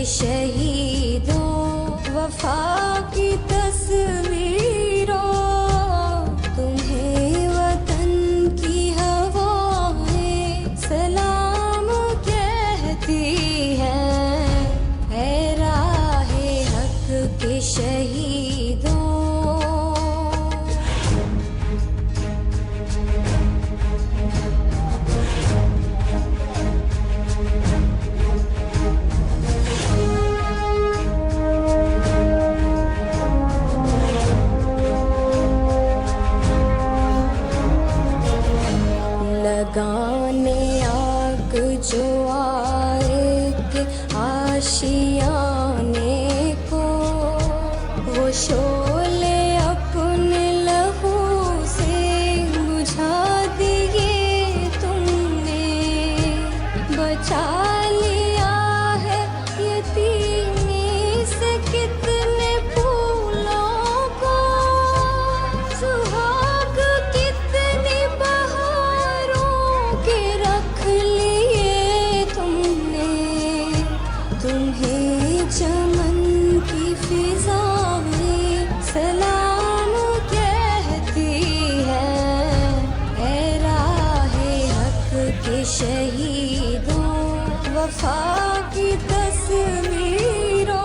शहीदों वफा की तस्वीरों तुम्हें वतन की हवाएं सलाम कहती हैं है राहे हक के शहीदों लगाने आग जो आए के आशियाने को वो शोले अपने लहू से बुझा दिए तुमने बचा लिया है यतीमी से कितने फूलों को सुहाग कितनी के रख लिए तुमने तुम्हें चमन की फिजाएं सलाम कहती हैं ऐ राहे हक के शहीदों वफा की तस्वीरों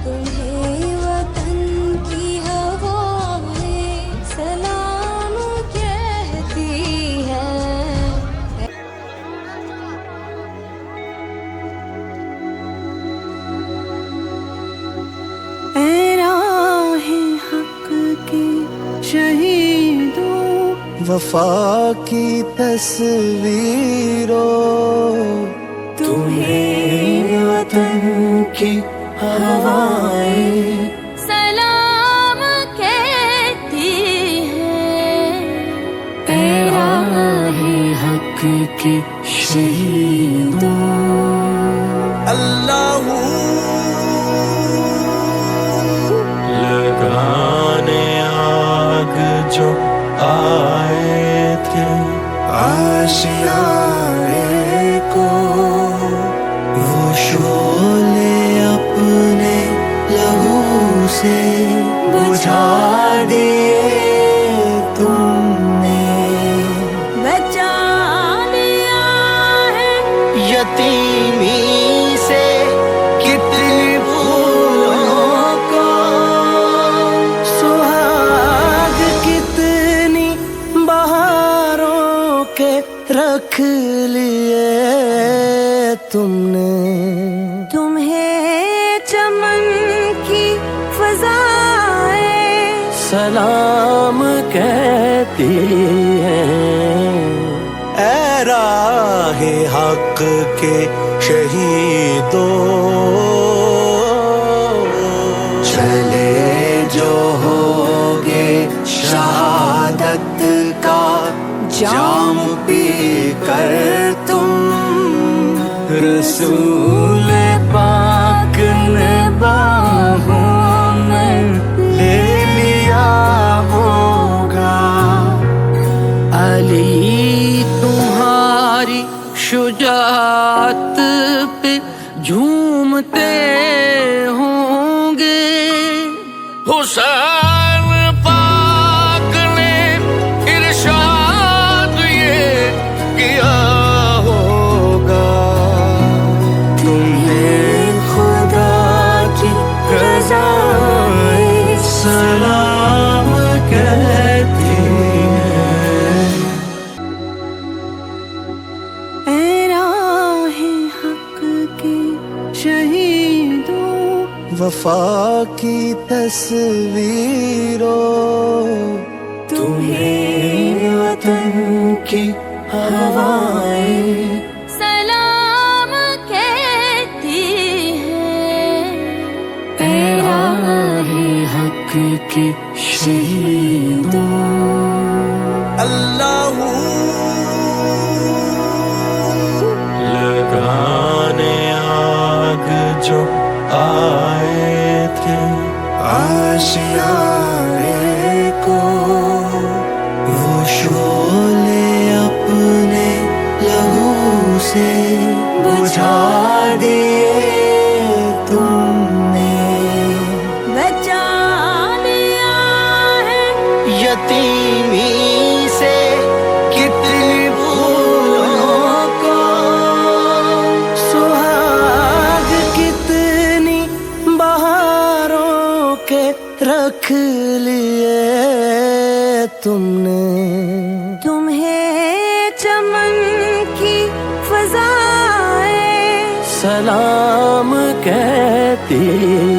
तुम्हें वतन की हवाएं सलाम कहती हैं शहीदों वफा की तस्वीरों तुम्हें वतन की हवाएं सलाम कहती हैं ऐ राहे हक के शहीदों अल्लाह लगाने आग जो आए थे आशियाने को वो शोले अपने लहू से बुझा दिए तुमने बचा लिया है यतीमी से कितनी फूलों को सुहाग कितनी बहारों के रख लिए तुमने तुम्हें चमन की फजाएं सलाम कहती हैं ऐ राहे हक के शहीदों चले जो होगे शहादत का जाम पी कर तुम रसूल पाक ने बाहों में ले लिया होगा अली तुम्हारी शुजाअत पे झूमते होंगे हुसैन पाक ने इरशाद ये किया होगा तुम्हें खुदा की रज़ाएं सलाम कहती हैं ऐ राहे हक के शहीदों वफा की तस्वीरों तुम्हें वतन की हवाएं सलाम कहती हैं ऐ राहे हक के शहीदों अल्लाह लगाने आग जो आए थे आशियाने को वो शोले अपने लहू से बुझा दिए یتیمی سے کتنی پھولوں کو سہاگ کتنی بہاروں کے رکھ لیے تم نے، تمہیں چمن کی فضائیں سلام کہتی